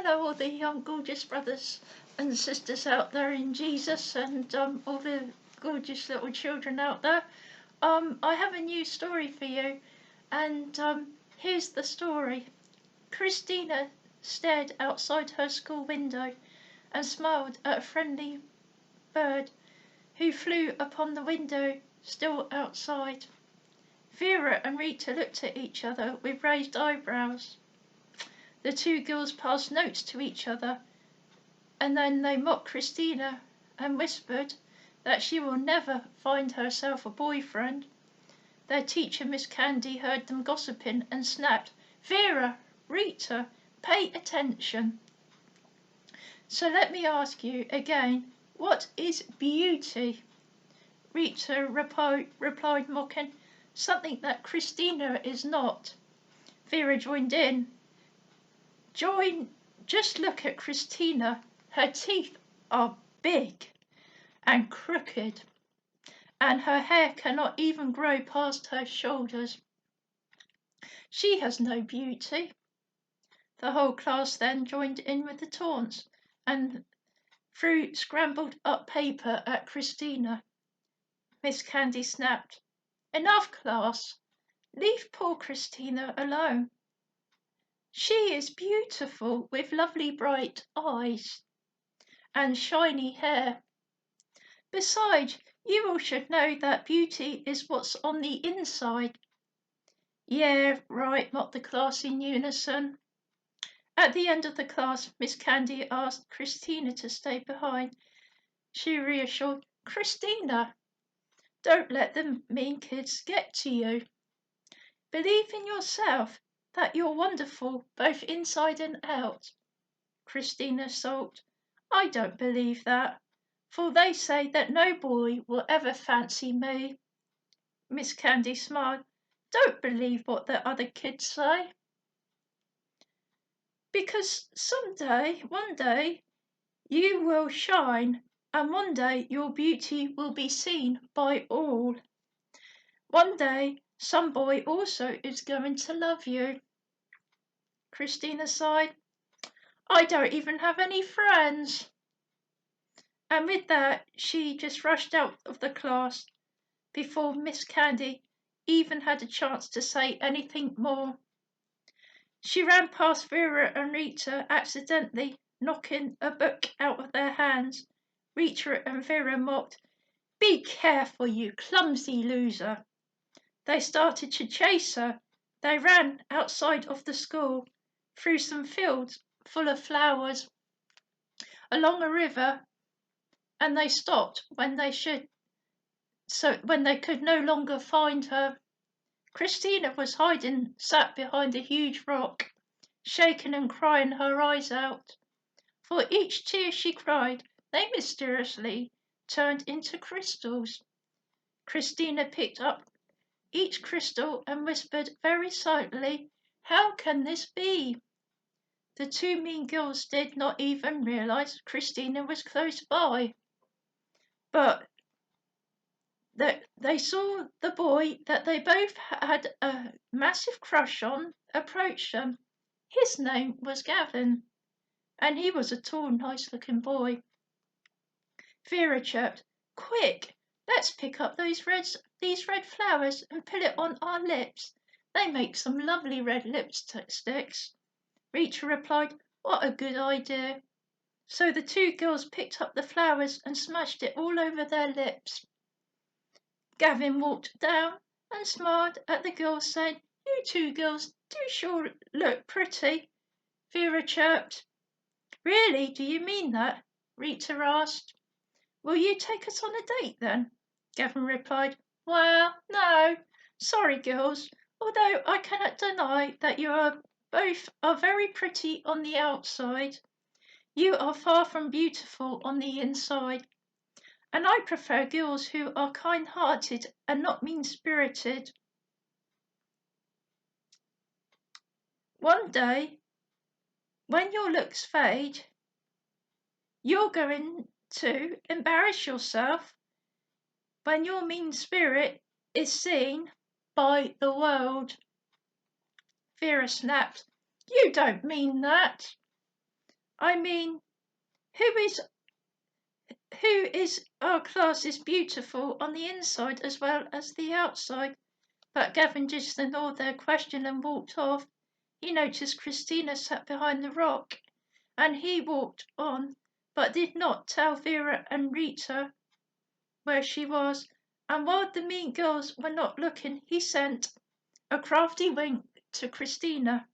hello all the gorgeous brothers and sisters out there in Jesus, and all the gorgeous little children out there. I have a new story for you, and here's the story. Christina stared outside her school window and smiled at a friendly bird who flew upon the window still outside. Vera and Rita looked at each other with raised eyebrows. The two girls passed notes to each other, and then they mocked Christina and whispered that she will never find herself a boyfriend. Their teacher, Miss Candy, heard them gossiping and snapped, "Vera, Rita, pay attention. So let me ask you again, what is beauty?" Rita replied mocking, "Something that Christina is not." Vera joined in. Just look at Christina. Her teeth are big and crooked, and her hair cannot even grow past her shoulders. She has no beauty." The whole class then joined in with the taunts and threw scrambled up paper at Christina. Miss Candy snapped, "Enough, class. Leave poor Christina alone. She is beautiful, with lovely bright eyes and shiny hair. Besides, you all should know that beauty is what's on the inside." "Yeah, right," mocked the class in unison. At the end of the class, Miss Candy asked Christina to stay behind. She reassured, "Christina, don't let the mean kids get to you. Believe in yourself, that you're wonderful both inside and out." Christina sulked, "I don't believe that, for they say that no boy will ever fancy me." Miss Candy smiled, "Don't believe what the other kids say. Because one day, you will shine, and one day your beauty will be seen by all. One day, some boy also is going to love you." Christina sighed, "I don't even have any friends." And with that, she just rushed out of the class before Miss Candy even had a chance to say anything more. She ran past Vera and Rita, accidentally knocking a book out of their hands. Rita and Vera mocked, "Be careful, you clumsy loser." They started to chase her. They ran outside of the school, through some fields full of flowers, along a river, and they stopped when they could no longer find her. Christina was sat behind a huge rock, shaking and crying her eyes out. For each tear she cried, they mysteriously turned into crystals. Christina picked up each crystal and whispered very silently, "How can this be?" The two mean girls did not even realize Christina was close by. But they saw the boy that they both had a massive crush on approach them. His name was Gavin, and he was a tall, nice-looking boy. Vera chirped, "Quick, let's pick up these red flowers and put it on our lips. They make some lovely red lipsticks." Rita replied, "What a good idea." So the two girls picked up the flowers and smashed it all over their lips. Gavin walked down and smiled at the girls, saying, "You two girls do sure look pretty." Vera chirped, "Really, do you mean that?" Rita asked. "Will you take us on a date then?" Gavin replied, "Well, no. Sorry, girls, although I cannot deny that you both are very pretty on the outside. You are far from beautiful on the inside. And I prefer girls who are kind-hearted and not mean-spirited. One day, when your looks fade, you're going to embarrass yourself when your mean spirit is seen by the world." Vera snapped, "You don't mean that." I mean, who is our class is beautiful on the inside as well as the outside. But Gavin just ignored their question and walked off. He noticed Christina sat behind the rock, and he walked on, but did not tell Vera and Rita where she was. And while the mean girls were not looking, he sent a crafty wink to Christina,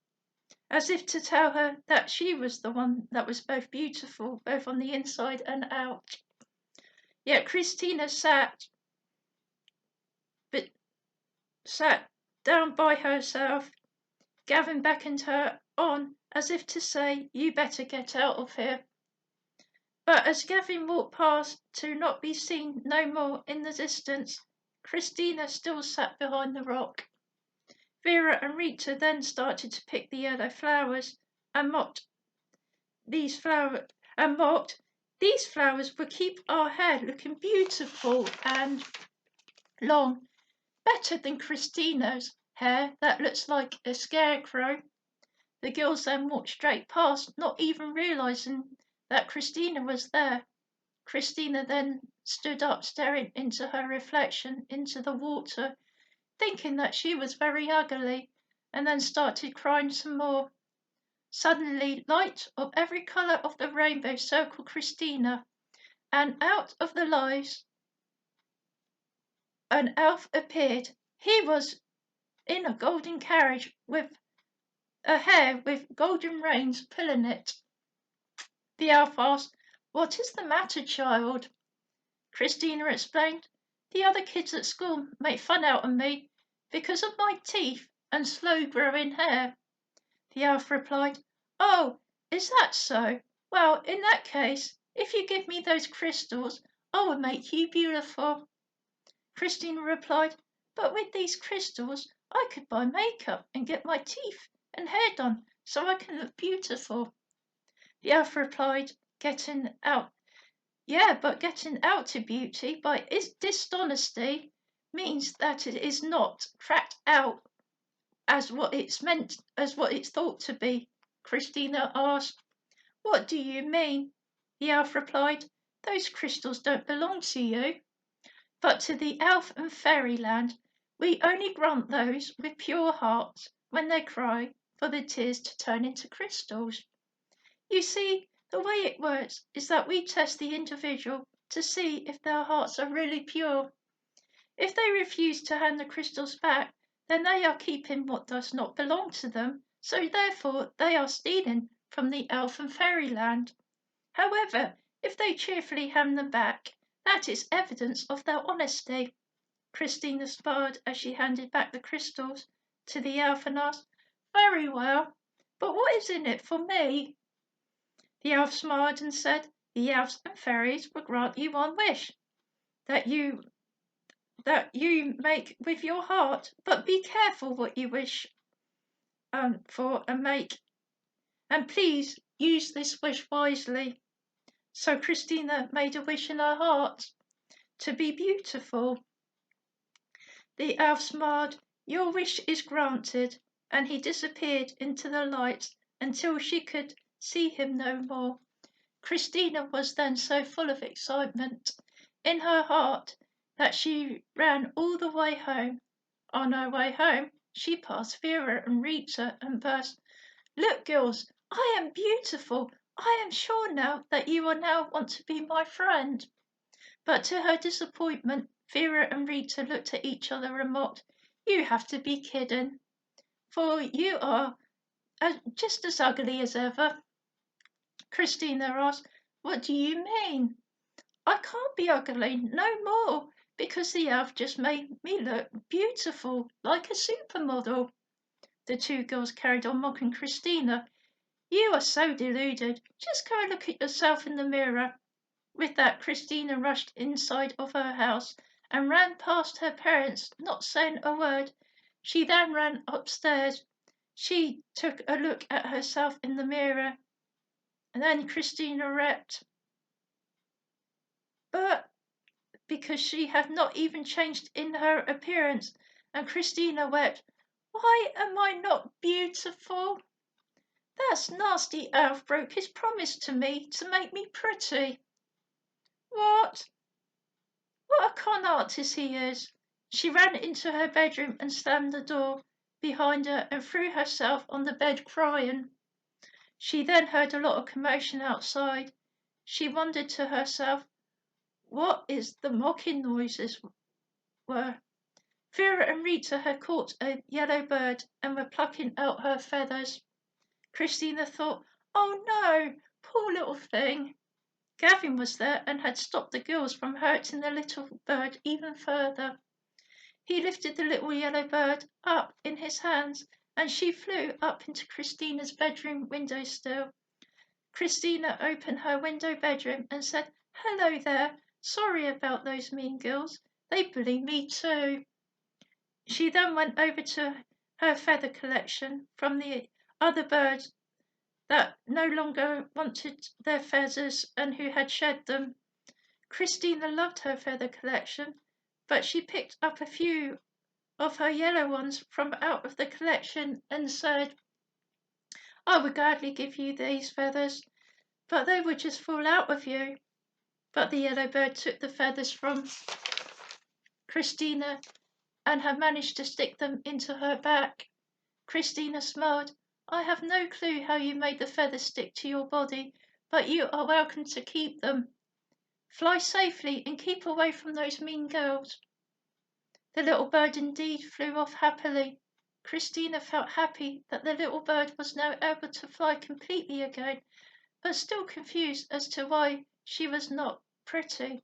as if to tell her that she was the one that was both beautiful, both on the inside and out. Yet Christina but sat down by herself. Gavin beckoned her on, as if to say, "You better get out of here." But as Gavin walked past to not be seen no more in the distance, Christina still sat behind the rock. Vera and Rita then started to pick the yellow flowers and mocked these flowers these flowers would keep our hair looking beautiful and long, better than Christina's hair that looks like a scarecrow. The girls then walked straight past, not even realizing that Christina was there. Christina then stood up, staring into her reflection into the water, thinking that she was very ugly, and then started crying some more. Suddenly, light of every colour of the rainbow circled Christina, and out of the lights an elf appeared. He was in a golden carriage with a hare with golden reins pulling it. The elf asked, "What is the matter, child?" Christina explained, "The other kids at school make fun out of me because of my teeth and slow growing hair." The elf replied, "Oh, is that so? Well, in that case, if you give me those crystals, I will make you beautiful." Christina replied, "But with these crystals, I could buy makeup and get my teeth and hair done so I can look beautiful." The elf replied, "Getting out Yeah, but getting out to beauty by dishonesty means that it is not cracked out as what it's thought to be." Christina asked, "What do you mean?" The elf replied, "Those crystals don't belong to you, but to the elf and fairyland. We only grant those with pure hearts when they cry for the tears to turn into crystals. You see, the way it works is that we test the individual to see if their hearts are really pure. If they refuse to hand the crystals back, then they are keeping what does not belong to them, so therefore they are stealing from the elf and fairyland. However, if they cheerfully hand them back, that is evidence of their honesty." Christina smiled as she handed back the crystals to the elf and asked, "Very well, but what is in it for me?" The elf smiled and said, "The elves and fairies will grant you one wish that you make with your heart, but be careful what you wish for and make, and please use this wish wisely." So Christina made a wish in her heart to be beautiful. The elf smiled. "Your wish is granted," and he disappeared into the light until she could see him no more. Christina was then so full of excitement in her heart that she ran all the way home. On her way home, she passed Vera and Rita and burst, "Look, girls, I am beautiful. I am sure now that you will now want to be my friend." But to her disappointment, Vera and Rita looked at each other and mocked, "You have to be kidding, for you are just as ugly as ever." Christina asked, "What do you mean?" "I can't be ugly no more, because the elf just made me look beautiful, like a supermodel." The two girls carried on mocking Christina. "You are so deluded. Just go and look at yourself in the mirror." With that, Christina rushed inside of her house and ran past her parents, not saying a word. She then ran upstairs. She took a look at herself in the mirror, and then Christina wept. But because she had not even changed in her appearance, and Christina wept, "Why am I not beautiful?" That nasty elf broke his promise to me to make me pretty. What? What a con artist he is! She ran into her bedroom and slammed the door behind her and threw herself on the bed crying. She then heard a lot of commotion outside. She wondered to herself what is the mocking noises were. Vera and Rita had caught a yellow bird and were plucking out her feathers. Christina thought, "Oh no, poor little thing." Gavin was there and had stopped the girls from hurting the little bird even further. He lifted the little yellow bird up in his hands and she flew up into Christina's bedroom window sill. Christina opened her window bedroom and said, "Hello there. Sorry about those mean girls. They bully me too." She then went over to her feather collection from the other birds that no longer wanted their feathers and who had shed them. Christina loved her feather collection, but she picked up a few of her yellow ones from out of the collection and said, "I would gladly give you these feathers, but they would just fall out of you." But the yellow bird took the feathers from Christina and had managed to stick them into her back. Christina smiled. "I have no clue how you made the feathers stick to your body, but you are welcome to keep them. Fly safely and keep away from those mean girls." The little bird indeed flew off happily. Christina felt happy that the little bird was now able to fly completely again, but still confused as to why she was not pretty.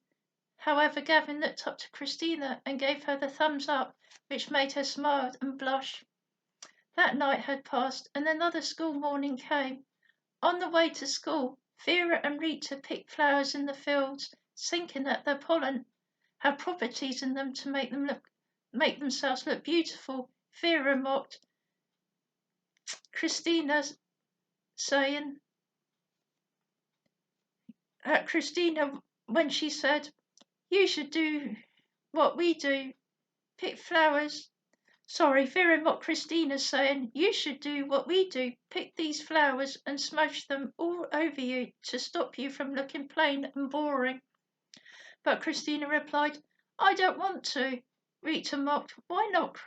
However, Gavin looked up to Christina and gave her the thumbs up, which made her smile and blush. That night had passed, and another school morning came. On the way to school, Vera and Rita picked flowers in the fields, thinking that their pollen had properties in them to make themselves look beautiful. Vera mocked Christina, saying Christina when she said, "You should do what we do, pick flowers." Sorry, Vera mocked Christina, saying, "You should do what we do, pick these flowers and smash them all over you to stop you from looking plain and boring." But Christina replied, "I don't want to." Rita mocked, "Why not?"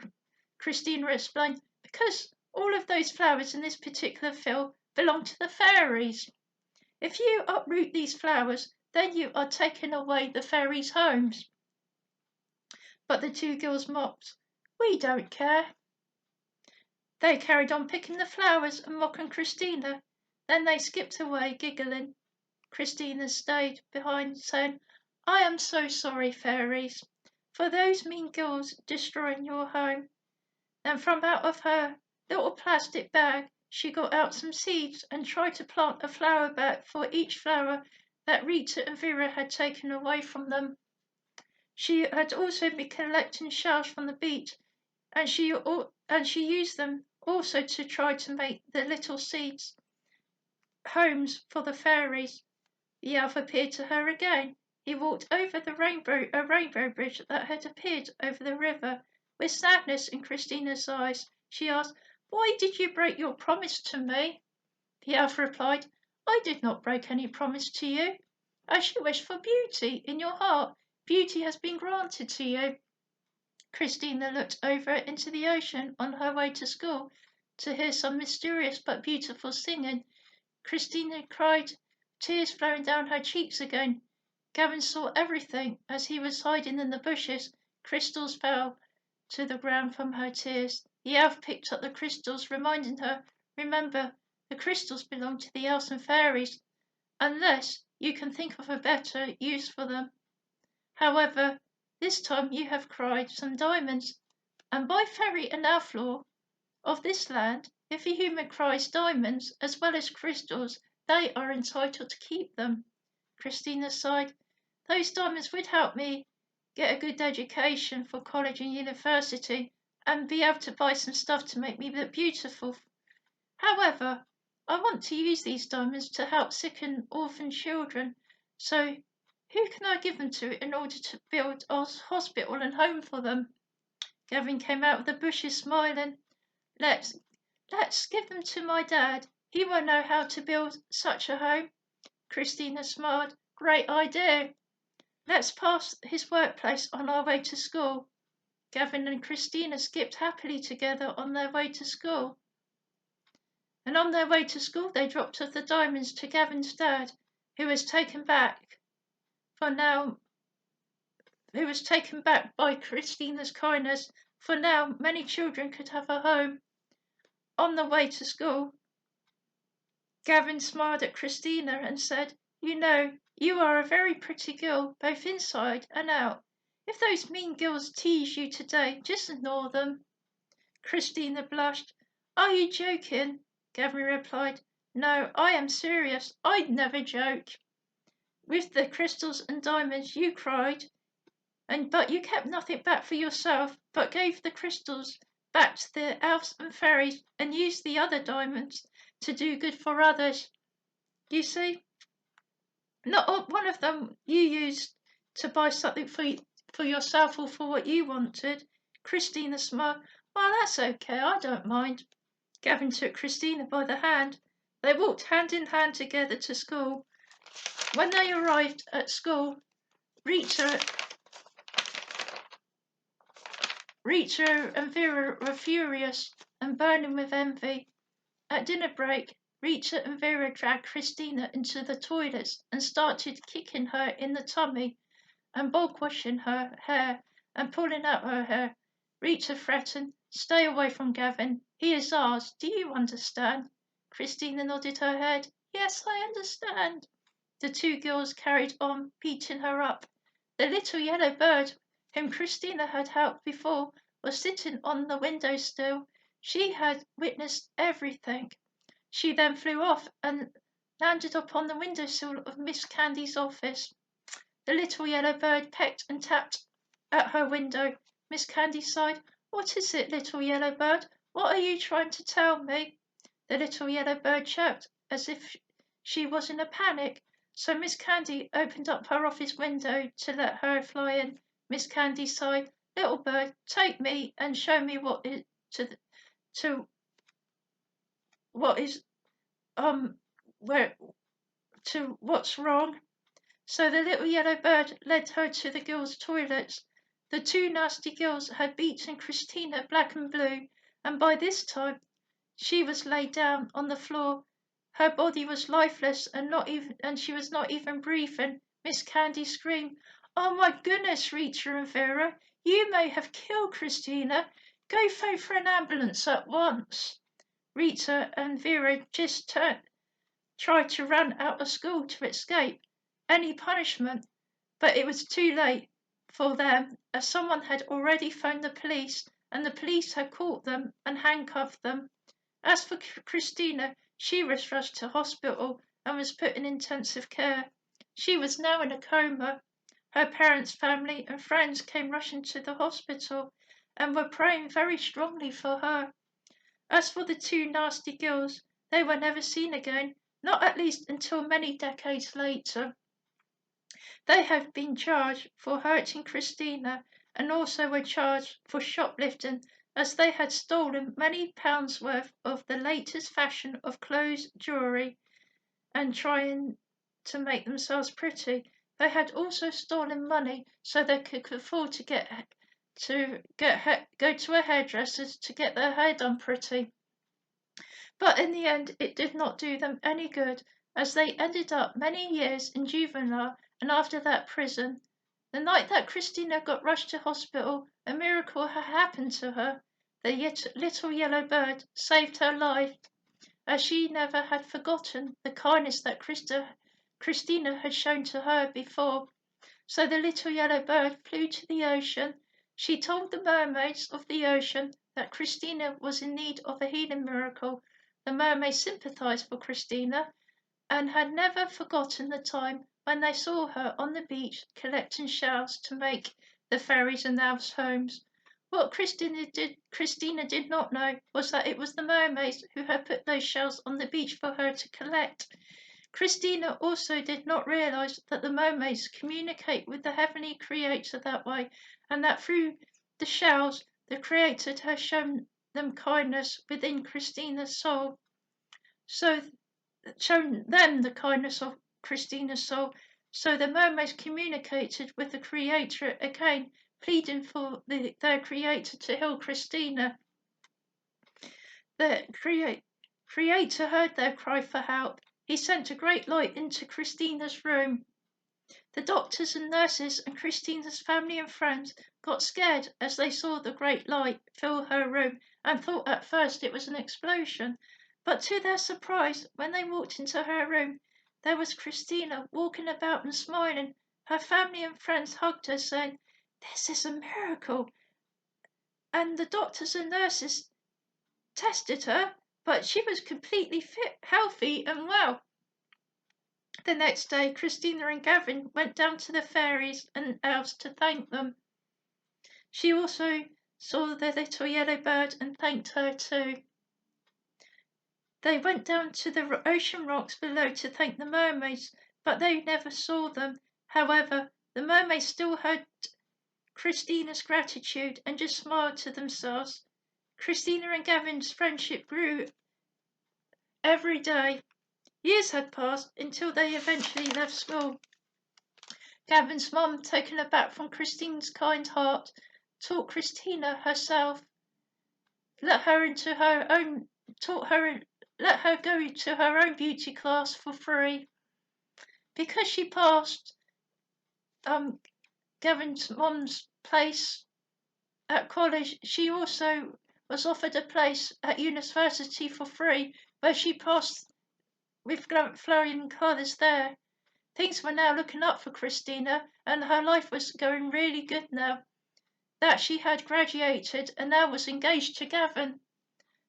Christina explained, "Because all of those flowers in this particular field belong to the fairies. If you uproot these flowers, then you are taking away the fairies' homes." But the two girls mocked, "We don't care." They carried on picking the flowers and mocking Christina. Then they skipped away, giggling. Christina stayed behind, saying, "I am so sorry, fairies, for those mean girls destroying your home." And from out of her little plastic bag, she got out some seeds and tried to plant a flower bed for each flower that Rita and Vera had taken away from them. She had also been collecting shells from the beach, and she used them also to try to make the little seeds homes for the fairies. The elf appeared to her again. He walked over a rainbow bridge that had appeared over the river. With sadness in Christina's eyes, she asked, "Why did you break your promise to me?" The elf replied, "I did not break any promise to you. As you wish for beauty in your heart, beauty has been granted to you." Christina looked over into the ocean on her way to school to hear some mysterious but beautiful singing. Christina cried, tears flowing down her cheeks again. Gavin saw everything. As he was hiding in the bushes, crystals fell to the ground from her tears. The elf picked up the crystals, reminding her, "Remember, the crystals belong to the elves and fairies, unless you can think of a better use for them. However, this time you have cried some diamonds, and by fairy and elf law of this land, if a human cries diamonds as well as crystals, they are entitled to keep them." Christina sighed. "Those diamonds would help me get a good education for college and university and be able to buy some stuff to make me look beautiful. However, I want to use these diamonds to help sick and orphan children, so who can I give them to in order to build a hospital and home for them?" Gavin came out of the bushes smiling. Let's give them to my dad. He will know how to build such a home. Christina smiled. Great idea. Let's pass his workplace on our way to school. Gavin and Christina skipped happily together on their way to school. And on their way to school, they dropped off the diamonds to Gavin's dad, who was taken back by Christina's kindness. For now, many children could have a home. On the way to school, Gavin smiled at Christina and said, You know, you are a very pretty girl, both inside and out. If those mean girls tease you today, just ignore them. Christina blushed. Are you joking? Gavin replied. No, I am serious. I'd never joke. With the crystals and diamonds you cried, but you kept nothing back for yourself, but gave the crystals back to the elves and fairies and used the other diamonds to do good for others. You see, not one of them you used to buy something for yourself or for what you wanted. Christina smiled. Well, that's okay, I don't mind. Gavin took Christina by the hand. They walked hand in hand together to school. When they arrived at school, Rita and Vera were furious and burning with envy. At dinner break, Rita and Vera dragged Christina into the toilets and started kicking her in the tummy and bog washing her hair and pulling out her hair. Rita threatened, Stay away from Gavin. He is ours. Do you understand? Christina nodded her head. Yes, I understand. The two girls carried on, beating her up. The little yellow bird, whom Christina had helped before, was sitting on the window sill. She had witnessed everything. She then flew off and landed upon the window sill of Miss Candy's office. The little yellow bird pecked and tapped at her window. Miss Candy sighed. What is it, little yellow bird? What are you trying to tell me? The little yellow bird chirped as if she was in a panic. So Miss Candy opened up her office window to let her fly in. Miss Candy sighed. Little bird, take me and show me what is where to what's wrong. So the little yellow bird led her to the girls' toilets. The two nasty girls had beaten Christina black and blue, and by this time she was laid down on the floor. Her body was lifeless and she was not even breathing. Miss Candy screamed, Oh my goodness, Rita and Vera, you may have killed Christina. Go phone for an ambulance at once. Rita and Vera just tried to run out of school to escape any punishment, but it was too late for them, as someone had already phoned the police, and the police had caught them and handcuffed them. As for Christina, she was rushed to hospital and was put in intensive care. She was now in a coma. Her parents, family, and friends came rushing to the hospital and were praying very strongly for her. As for the two nasty girls, they were never seen again, not at least until many decades later. They have been charged for hurting Christina and also were charged for shoplifting, as they had stolen many pounds worth of the latest fashion of clothes, jewellery, and trying to make themselves pretty. They had also stolen money so they could afford to go to a hairdresser's to get their hair done pretty. But in the end, it did not do them any good, as they ended up many years in juvenile and after that prison. The night that Christina got rushed to hospital, a miracle had happened to her. The little yellow bird saved her life, as she never had forgotten the kindness that Christina had shown to her before. So the little yellow bird flew to the ocean. She told the mermaids of the ocean that Christina was in need of a healing miracle. The mermaids sympathized for Christina and had never forgotten the time when they saw her on the beach collecting shells to make the fairies and elves' homes. What Christina did not know was that it was the mermaids who had put those shells on the beach for her to collect. Christina also did not realize that the mermaids communicate with the heavenly creator that way, and that through the shells the creator has shown them kindness within Christina's soul. shown them the kindness of Christina's soul. So the mermaids communicated with the Creator again, pleading for their Creator to heal Christina. The Creator heard their cry for help. He sent a great light into Christina's room. The doctors and nurses and Christina's family and friends got scared as they saw the great light fill her room and thought at first it was an explosion. But to their surprise, when they walked into her room, there was Christina walking about and smiling. Her family and friends hugged her, saying, "This is a miracle." And the doctors and nurses tested her, but she was completely fit, healthy, and well. The next day, Christina and Gavin went down to the fairies and elves to thank them. She also saw the little yellow bird and thanked her too. They went down to the ocean rocks below to thank the mermaids, but they never saw them. However, the mermaids still heard Christina's gratitude and just smiled to themselves. Christina and Gavin's friendship grew every day. Years had passed until they eventually left school. Gavin's mum, taken aback from Christina's kind heart, taught Christina herself, let her go to her own beauty class for free. Because she passed Gavin's mum's place at college, she also was offered a place at university for free, where she passed with flying colours there. Things were now looking up for Christina, and her life was going really good now that she had graduated and now was engaged to Gavin.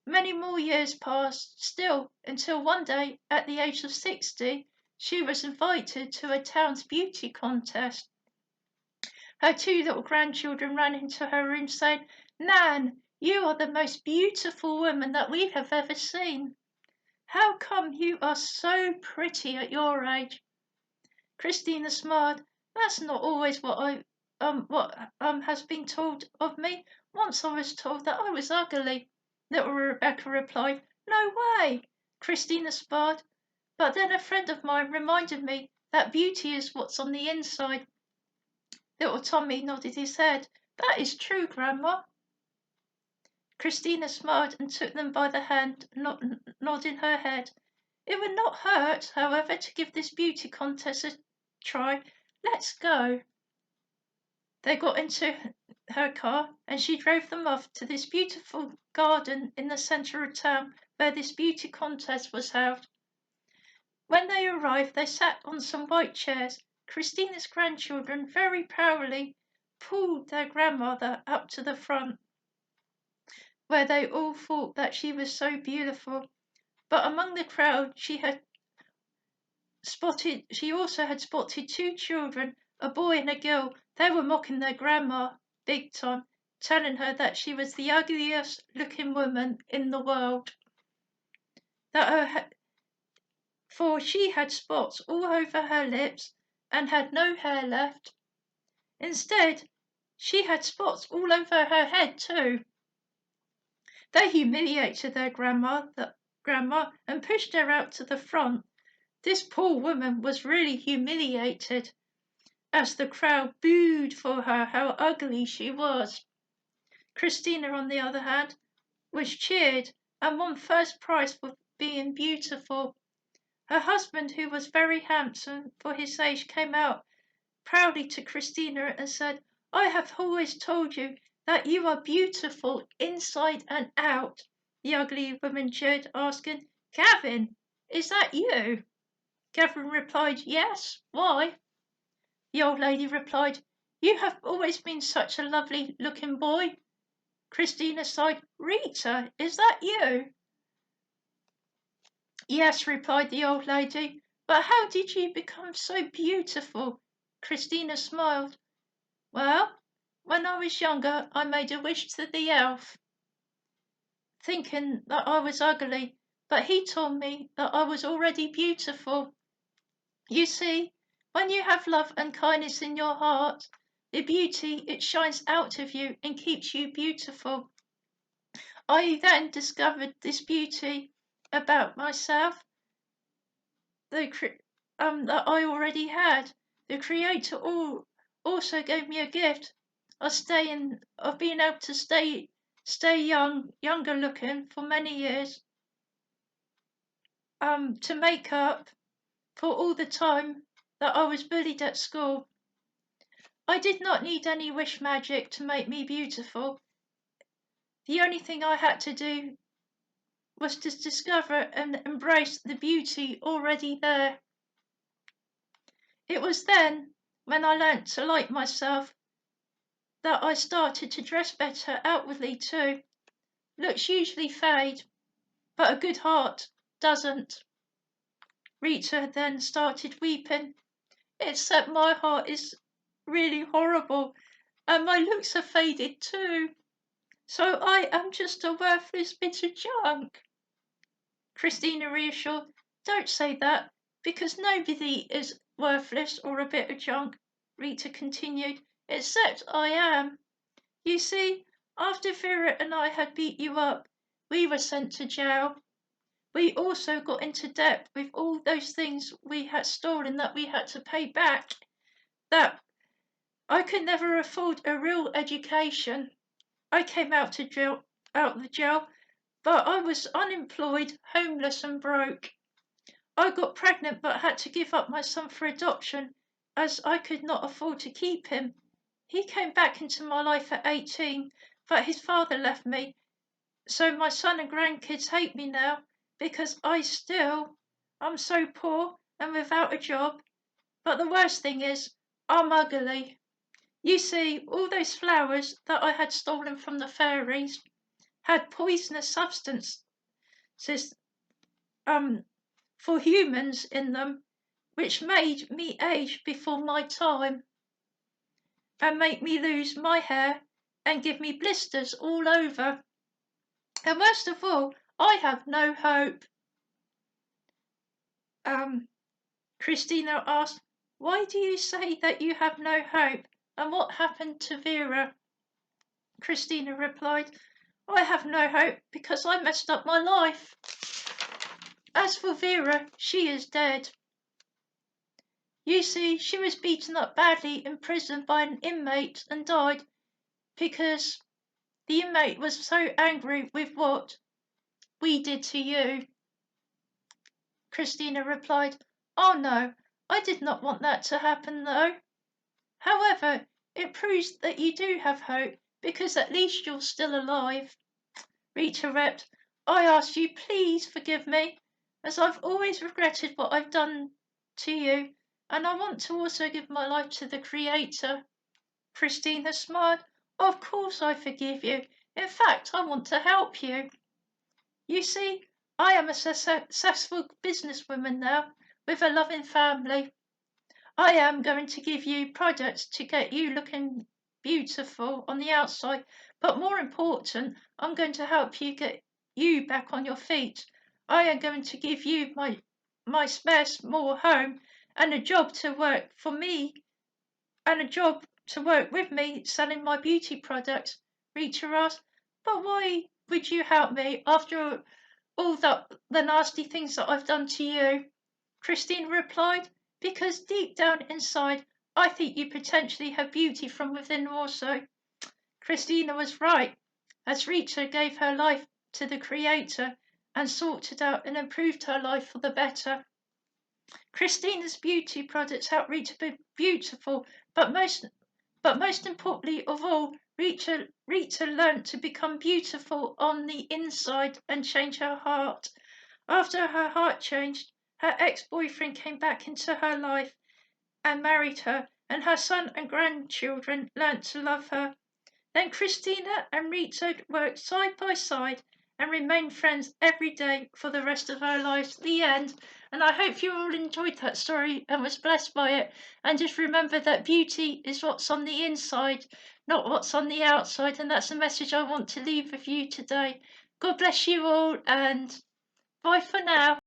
Many more years passed still until one day, at the age of 60, she was invited to a town's beauty contest. Her two little grandchildren ran into her room saying, "Nan, you are the most beautiful woman that we have ever seen. How come you are so pretty at your age?" Christina smiled. "That's not always what has been told of me. Once I was told that I was ugly." Little Rebecca replied, "No way." Christina smiled. "But then a friend of mine reminded me that beauty is what's on the inside." Little Tommy nodded his head. "That is true, Grandma." Christina smiled and took them by the hand, nodding her head. "It would not hurt, however, to give this beauty contest a try. Let's go." They got into her car and she drove them off to this beautiful garden in the centre of town where this beauty contest was held. When they arrived, they sat on some white chairs. Christina's grandchildren very proudly pulled their grandmother up to the front, where they all thought that she was so beautiful. But among the crowd, she also had spotted two children, a boy and a girl. They were mocking their grandma big time, telling her that she was the ugliest looking woman in the world. For she had spots all over her lips and had no hair left. Instead, she had spots all over her head too. They humiliated their grandma and pushed her out to the front. This poor woman was really humiliated, as the crowd booed for her how ugly she was. Christina, on the other hand, was cheered and won first prize for being beautiful. Her husband, who was very handsome for his age, came out proudly to Christina and said, "I have always told you that you are beautiful inside and out." The ugly woman jeered, asking, "Gavin, is that you?" Gavin replied, "Yes, why?" The old lady replied, "You have always been such a lovely looking boy." Christina sighed, "Rita, is that you?" "Yes," replied the old lady, "but how did you become so beautiful?" Christina smiled. "Well, when I was younger, I made a wish to the elf, thinking that I was ugly, but he told me that I was already beautiful. You see, when you have love and kindness in your heart, the beauty, it shines out of you and keeps you beautiful. I then discovered this beauty about myself that I already had. The Creator also gave me a gift of being able to stay younger looking for many years. To make up for all the time that I was bullied at school. I did not need any wish magic to make me beautiful. The only thing I had to do was to discover and embrace the beauty already there. It was then, when I learnt to like myself, that I started to dress better outwardly too. Looks usually fade, but a good heart doesn't. Rita then started weeping. Except my heart is really horrible, and my looks are faded too. So I am just a worthless bit of junk. Christina reassured, don't say that, because nobody is worthless or a bit of junk, Rita continued, except I am. You see, after Vera and I had beat you up, we were sent to jail. We also got into debt with all those things we had stolen that we had to pay back. That I could never afford a real education. I came out of the jail, but I was unemployed, homeless and broke. I got pregnant but had to give up my son for adoption as I could not afford to keep him. He came back into my life at 18, but his father left me. So my son and grandkids hate me now because I'm so poor and without a job. But the worst thing is, I'm ugly. You see, all those flowers that I had stolen from the fairies had poisonous substances um, for humans in them, which made me age before my time and make me lose my hair and give me blisters all over. And most of all, I have no hope. Christina asked, why do you say that you have no hope? And what happened to Vera? Christina replied, I have no hope because I messed up my life. As for Vera, she is dead. You see, she was beaten up badly in prison by an inmate and died because the inmate was so angry with what we did to you. Christina replied, oh no, I did not want that to happen though. However, it proves that you do have hope because at least you're still alive. Rita wept, I ask you, please forgive me, as I've always regretted what I've done to you, and I want to also give my life to the Creator. Christina smiled, of course I forgive you. In fact, I want to help you. You see, I am a successful businesswoman now, with a loving family. I am going to give you products to get you looking beautiful on the outside, but more important, I'm going to help you get you back on your feet. I am going to give you my spare small home and a job to work for me and a job to work with me selling my beauty products. Rita asked, but why would you help me after all the nasty things that I've done to you? Christine replied, because deep down inside, I think you potentially have beauty from within also. Christina was right, as Rita gave her life to the Creator and sorted out and improved her life for the better. Christina's beauty products helped Rita be beautiful, but most importantly of all, Rita learnt to become beautiful on the inside and change her heart. After her heart changed, her ex-boyfriend came back into her life and married her, and her son and grandchildren learnt to love her. Then Christina and Rita worked side by side and remained friends every day for the rest of our lives. The end. And I hope you all enjoyed that story and was blessed by it. And just remember that beauty is what's on the inside, not what's on the outside. And that's the message I want to leave with you today. God bless you all and bye for now.